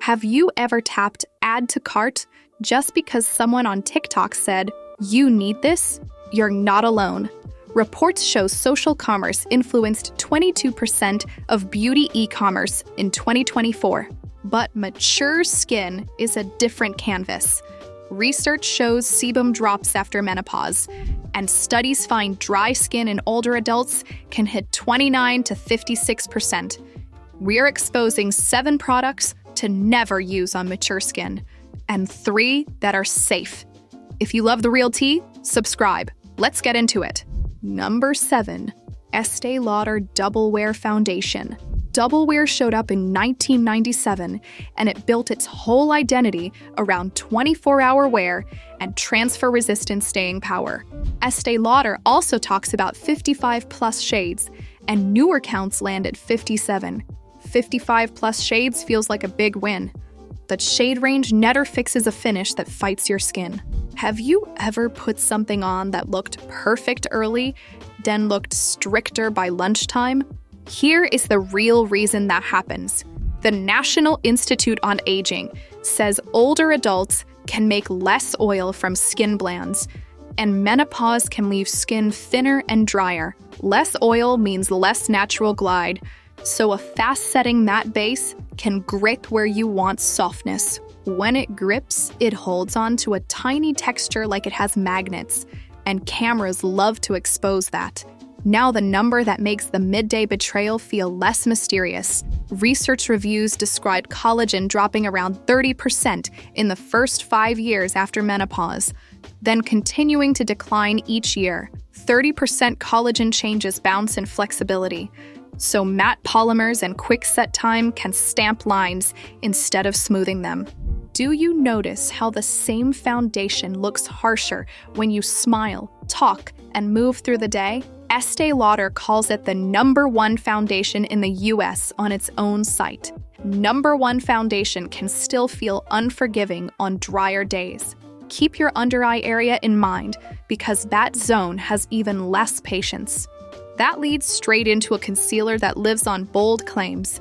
Have you ever tapped Add to Cart just because someone on TikTok said, "You need this"? You're not alone. Reports show social commerce influenced 22% of beauty e-commerce in 2024. But mature skin is a different canvas. Research shows sebum drops after menopause, and studies find dry skin in older adults can hit 29 to 56%. We're exposing 7 products to never use on mature skin, and 3 that are safe. If you love the real tea, subscribe. Let's get into it. Number 7. Estee Lauder Double Wear Foundation. Double Wear showed up in 1997, and it built its whole identity around 24-hour wear and transfer-resistant staying power. Estee Lauder also talks about 55-plus shades, and newer counts land at 57. 55-plus shades feels like a big win. The shade range never fixes a finish that fights your skin. Have you ever put something on that looked perfect early, then looked stricter by lunchtime? Here is the real reason that happens. The National Institute on Aging says older adults can make less oil from skin glands, and menopause can leave skin thinner and drier. Less oil means less natural glide, so a fast-setting matte base can grip where you want softness. When it grips, it holds on to a tiny texture like it has magnets, and cameras love to expose that. Now the number that makes the midday betrayal feel less mysterious. Research reviews described collagen dropping around 30% in the first 5 years after menopause, then continuing to decline each year. 30% collagen changes bounce in flexibility, so matte polymers and quick set time can stamp lines instead of smoothing them. Do you notice how the same foundation looks harsher when you smile, talk, and move through the day? Estee Lauder calls it the #1 foundation in the US on its own site. #1 foundation can still feel unforgiving on drier days. Keep your under-eye area in mind because that zone has even less patience. That leads straight into a concealer that lives on bold claims.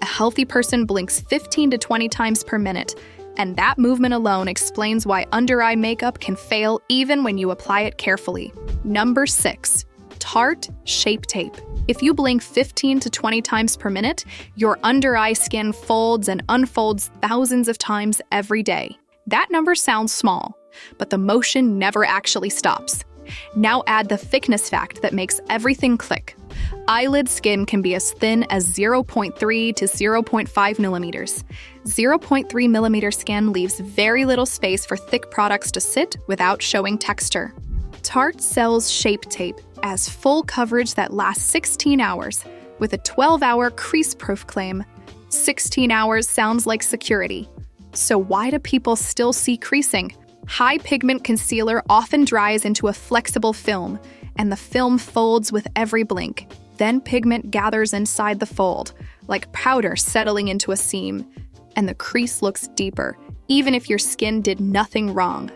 A healthy person blinks 15 to 20 times per minute, and that movement alone explains why under-eye makeup can fail even when you apply it carefully. Number 6. Tarte Shape Tape. If you blink 15 to 20 times per minute, your under-eye skin folds and unfolds thousands of times every day. That number sounds small, but the motion never actually stops. Now add the thickness fact that makes everything click. Eyelid skin can be as thin as 0.3 to 0.5 millimeters. 0.3 millimeter skin leaves very little space for thick products to sit without showing texture. Tarte sells Shape Tape as full coverage that lasts 16 hours, with a 12-hour crease-proof claim. 16 hours sounds like security. So why do people still see creasing? High pigment concealer often dries into a flexible film, and the film folds with every blink. Then pigment gathers inside the fold, like powder settling into a seam, and the crease looks deeper, even if your skin did nothing wrong.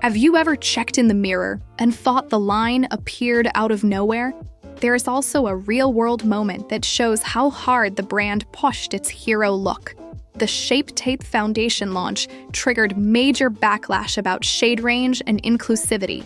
Have you ever checked in the mirror and thought the line appeared out of nowhere? There is also a real-world moment that shows how hard the brand pushed its hero look. The Shape Tape foundation launch triggered major backlash about shade range and inclusivity,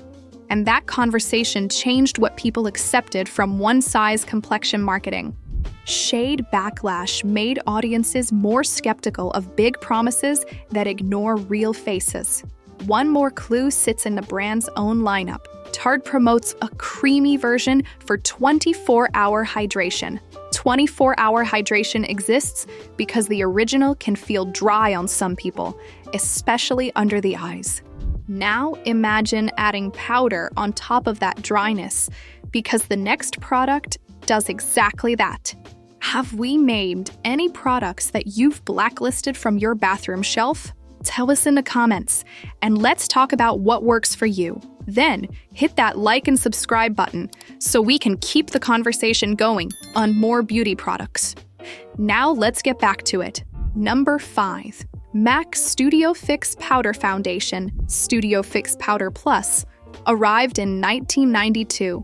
and that conversation changed what people accepted from one-size complexion marketing. Shade backlash made audiences more skeptical of big promises that ignore real faces. One more clue sits in the brand's own lineup. Tarte promotes a creamy version for 24-hour hydration. 24-hour hydration exists because the original can feel dry on some people, especially under the eyes. Now imagine adding powder on top of that dryness, because the next product does exactly that. Have we named any products that you've blacklisted from your bathroom shelf? Tell us in the comments, and let's talk about what works for you. Then, hit that like and subscribe button so we can keep the conversation going on more beauty products. Now let's get back to it. Number 5. MAC Studio Fix Powder Foundation, Studio Fix Powder Plus, arrived in 1992,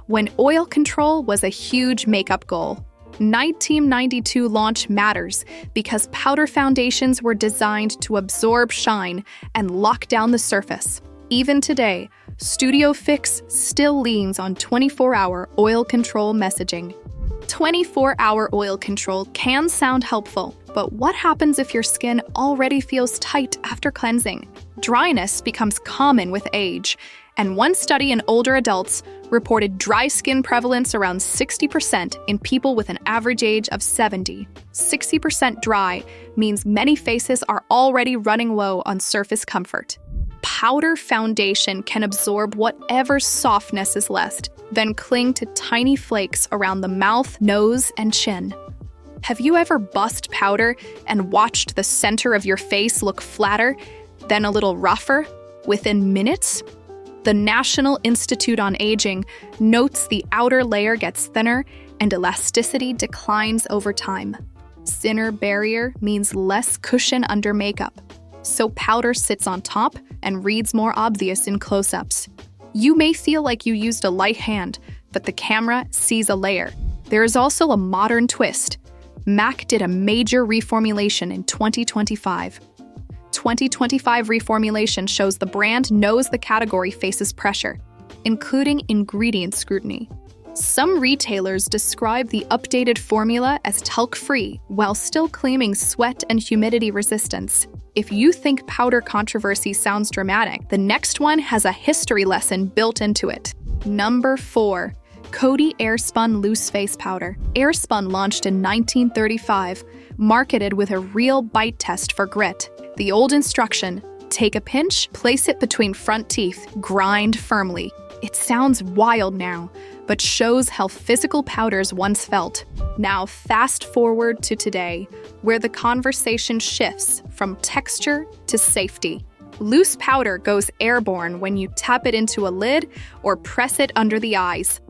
when oil control was a huge makeup goal. 1992 launch matters because powder foundations were designed to absorb shine and lock down the surface. Even today, Studio Fix still leans on 24-hour oil control messaging. 24-hour oil control can sound helpful, but what happens if your skin already feels tight after cleansing? Dryness becomes common with age, and one study in older adults reported dry skin prevalence around 60% in people with an average age of 70. 60% dry means many faces are already running low on surface comfort. Powder foundation can absorb whatever softness is left, then cling to tiny flakes around the mouth, nose, and chin. Have you ever bussed powder and watched the center of your face look flatter, then a little rougher, within minutes? The National Institute on Aging notes the outer layer gets thinner and elasticity declines over time. Thinner barrier means less cushion under makeup, so powder sits on top and reads more obvious in close-ups. You may feel like you used a light hand, but the camera sees a layer. There is also a modern twist. MAC did a major reformulation in 2025. 2025 reformulation shows the brand knows the category faces pressure, including ingredient scrutiny. Some retailers describe the updated formula as talc-free while still claiming sweat and humidity resistance. If you think powder controversy sounds dramatic, the next one has a history lesson built into it. Number 4. Coty Airspun Loose Face Powder. Airspun launched in 1935, marketed with a real bite test for grit. The old instruction, take a pinch, place it between front teeth, grind firmly. It sounds wild now, but shows how physical powders once felt. Now fast forward to today, where the conversation shifts from texture to safety. Loose powder goes airborne when you tap it into a lid or press it under the eyes.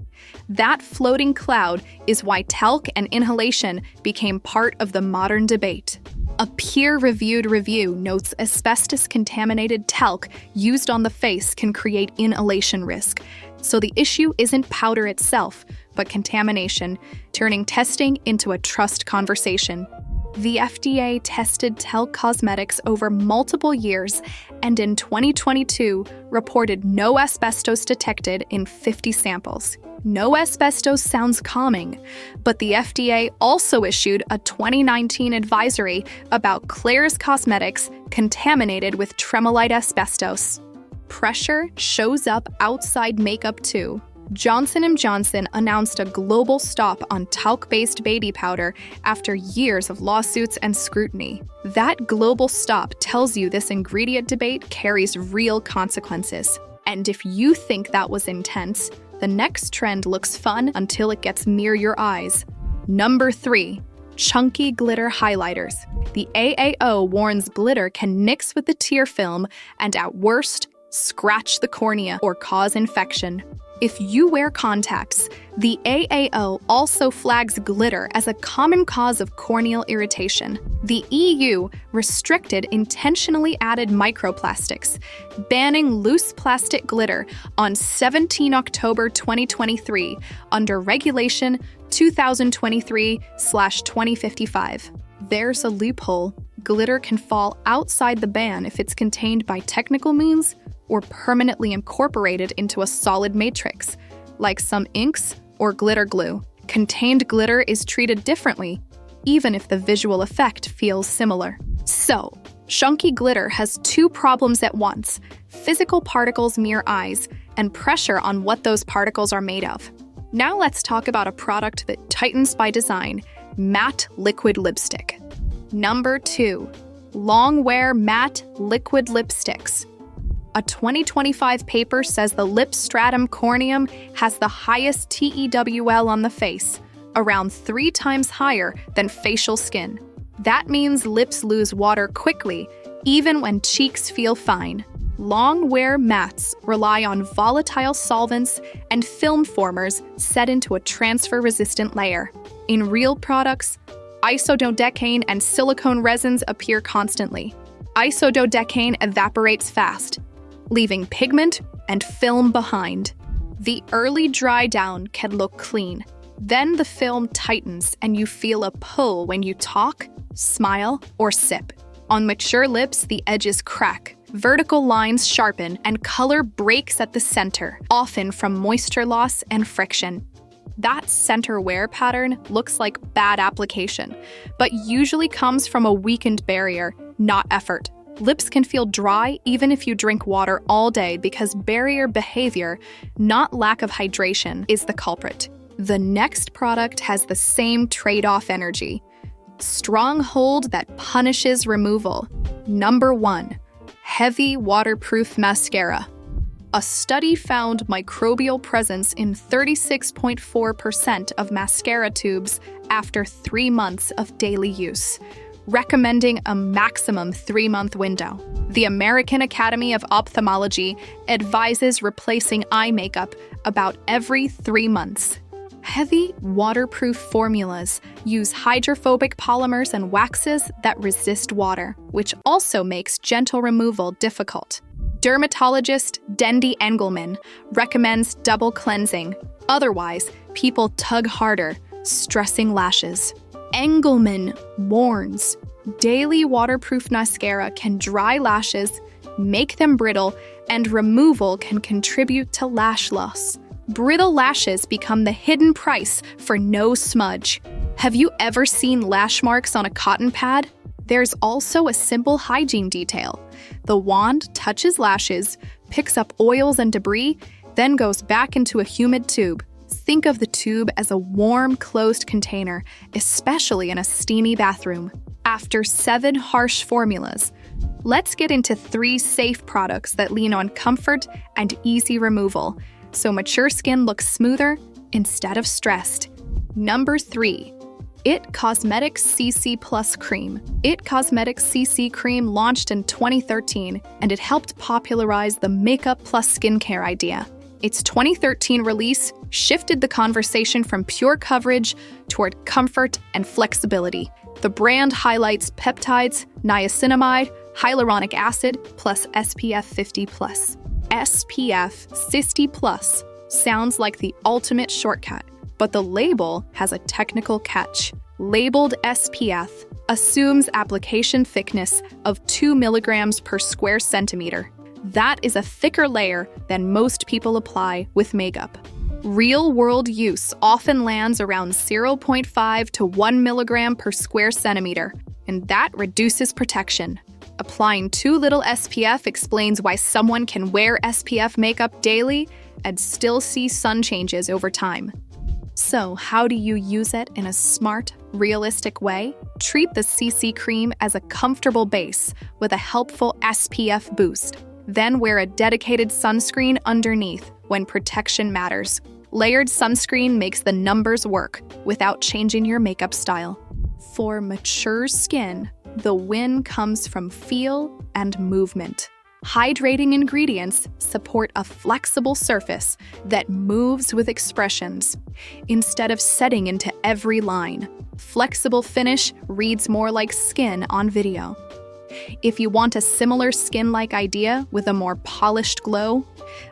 That floating cloud is why talc and inhalation became part of the modern debate. A peer-reviewed review notes asbestos-contaminated talc used on the face can create inhalation risk. So the issue isn't powder itself, but contamination, turning testing into a trust conversation. The FDA tested talc cosmetics over multiple years and in 2022 reported no asbestos detected in 50 samples. No asbestos sounds calming, but the FDA also issued a 2019 advisory about Klairs Cosmetics contaminated with tremolite asbestos. Pressure shows up outside makeup too. Johnson & Johnson announced a global stop on talc-based baby powder after years of lawsuits and scrutiny. That global stop tells you this ingredient debate carries real consequences. And if you think that was intense, the next trend looks fun until it gets near your eyes. Number 3. Chunky glitter highlighters. The AAO warns glitter can mix with the tear film and at worst, scratch the cornea or cause infection. If you wear contacts, the AAO also flags glitter as a common cause of corneal irritation. The EU restricted intentionally added microplastics, banning loose plastic glitter on 17 October 2023 under Regulation 2023/2055. There's a loophole. Glitter can fall outside the ban if it's contained by technical means or permanently incorporated into a solid matrix, like some inks or glitter glue. Contained glitter is treated differently, even if the visual effect feels similar. So, chunky glitter has two problems at once: physical particles near eyes and pressure on what those particles are made of. Now let's talk about a product that tightens by design: matte liquid lipstick. Number 2. Long wear matte liquid lipsticks. A 2025 paper says the lip stratum corneum has the highest TEWL on the face, around 3 times higher than facial skin. That means lips lose water quickly, even when cheeks feel fine. Long-wear mattes rely on volatile solvents and film formers set into a transfer-resistant layer. In real products, isododecane and silicone resins appear constantly. Isododecane evaporates fast, leaving pigment and film behind. The early dry down can look clean, Then the film tightens and you feel a pull when you talk, smile, or sip. On mature lips, the edges crack, vertical lines sharpen, and color breaks at the center, often from moisture loss and friction. That center wear pattern looks like bad application, but usually comes from a weakened barrier, not effort. Lips can feel dry even if you drink water all day because barrier behavior, not lack of hydration, is the culprit. The next product has the same trade-off energy. Strong hold that punishes removal. Number 1. Heavy waterproof mascara. A study found microbial presence in 36.4% of mascara tubes after 3 months of daily use, recommending a maximum 3-month window. The American Academy of Ophthalmology advises replacing eye makeup about every 3 months. Heavy, waterproof formulas use hydrophobic polymers and waxes that resist water, which also makes gentle removal difficult. Dermatologist Dendi Engelman recommends double cleansing. Otherwise, people tug harder, stressing lashes. Engelman warns, daily waterproof mascara can dry lashes, make them brittle, and removal can contribute to lash loss. Brittle lashes become the hidden price for no smudge. Have you ever seen lash marks on a cotton pad? There's also a simple hygiene detail. The wand touches lashes, picks up oils and debris, then goes back into a humid tube. Think of the tube as a warm, closed container, especially in a steamy bathroom. After 7 harsh formulas, let's get into 3 safe products that lean on comfort and easy removal, so mature skin looks smoother instead of stressed. Number 3. IT Cosmetics CC Plus Cream. IT Cosmetics CC Cream launched in 2013, and it helped popularize the makeup plus skincare idea. Its 2013 release shifted the conversation from pure coverage toward comfort and flexibility. The brand highlights peptides, niacinamide, hyaluronic acid, plus SPF 50+. SPF 50+ sounds like the ultimate shortcut, but the label has a technical catch. Labeled SPF assumes application thickness of 2 milligrams per square centimeter. That is a thicker layer than most people apply with makeup. Real-world use often lands around 0.5 to 1 milligram per square centimeter, and that reduces protection. Applying too little SPF explains why someone can wear SPF makeup daily and still see sun changes over time. So, how do you use it in a smart, realistic way? Treat the CC cream as a comfortable base with a helpful SPF boost. Then wear a dedicated sunscreen underneath when protection matters. Layered sunscreen makes the numbers work without changing your makeup style. For mature skin, the win comes from feel and movement. Hydrating ingredients support a flexible surface that moves with expressions. Instead of setting into every line, flexible finish reads more like skin on video. If you want a similar skin-like idea with a more polished glow,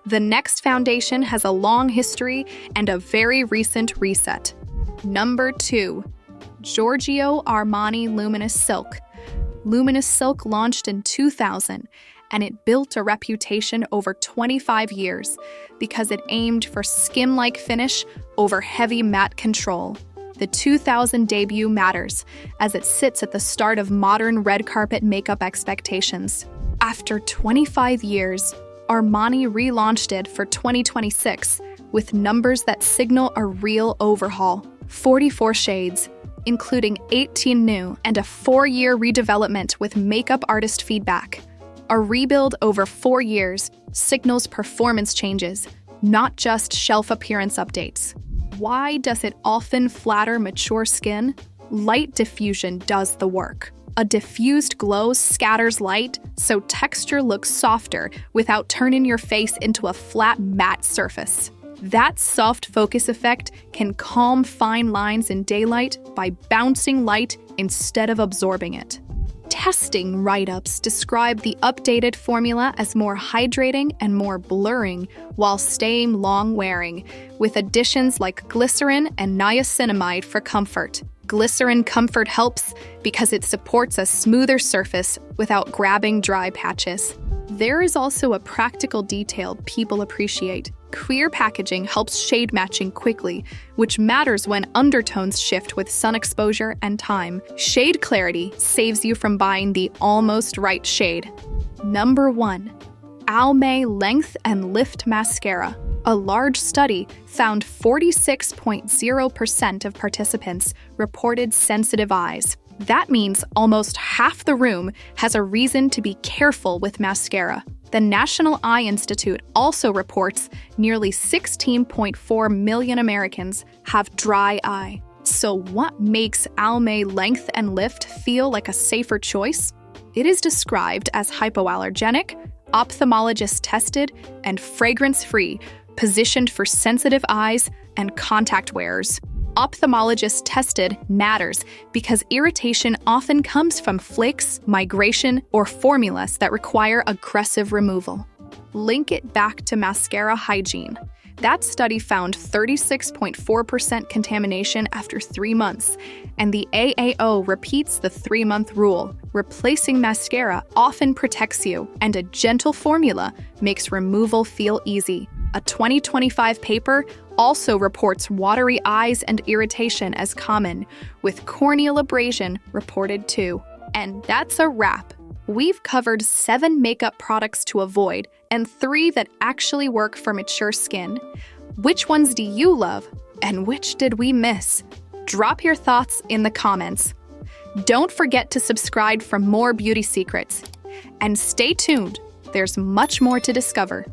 the next foundation has a long history and a very recent reset. Number 2. Giorgio Armani Luminous Silk. Luminous Silk launched in 2000, and it built a reputation over 25 years because it aimed for skin-like finish over heavy matte control. The 2000 debut matters, as it sits at the start of modern red carpet makeup expectations. After 25 years, Armani relaunched it for 2026 with numbers that signal a real overhaul. 44 shades, including 18 new and a 4-year redevelopment with makeup artist feedback. A rebuild over 4 years signals performance changes, not just shelf appearance updates. Why does it often flatter mature skin? Light diffusion does the work. A diffused glow scatters light, so texture looks softer without turning your face into a flat, matte surface. That soft focus effect can calm fine lines in daylight by bouncing light instead of absorbing it. testing write-ups describe the updated formula as more hydrating and more blurring while staying long-wearing, with additions like glycerin and niacinamide for comfort. Glycerin comfort helps because it supports a smoother surface without grabbing dry patches. There is also a practical detail people appreciate. Clear packaging helps shade matching quickly, which matters when undertones shift with sun exposure and time. Shade clarity saves you from buying the almost right shade. Number 1. Almay Length and Lift Mascara. A large study found 46.0% of participants reported sensitive eyes. That means almost half the room has a reason to be careful with mascara. The National Eye Institute also reports nearly 16.4 million Americans have dry eye. So what makes Almay Length and Lift feel like a safer choice? It is described as hypoallergenic, ophthalmologist-tested, and fragrance-free, positioned for sensitive eyes and contact wearers. Ophthalmologist-tested matters because irritation often comes from flakes, migration, or formulas that require aggressive removal. Link it back to mascara hygiene. That study found 36.4% contamination after 3 months, and the AAO repeats the 3-month rule. Replacing mascara often protects you, and a gentle formula makes removal feel easy. A 2025 paper also reports watery eyes and irritation as common, with corneal abrasion reported too. And that's a wrap. We've covered 7 makeup products to avoid and 3 that actually work for mature skin. Which ones do you love, and which did we miss? Drop your thoughts in the comments. Don't forget to subscribe for more beauty secrets. And stay tuned, there's much more to discover.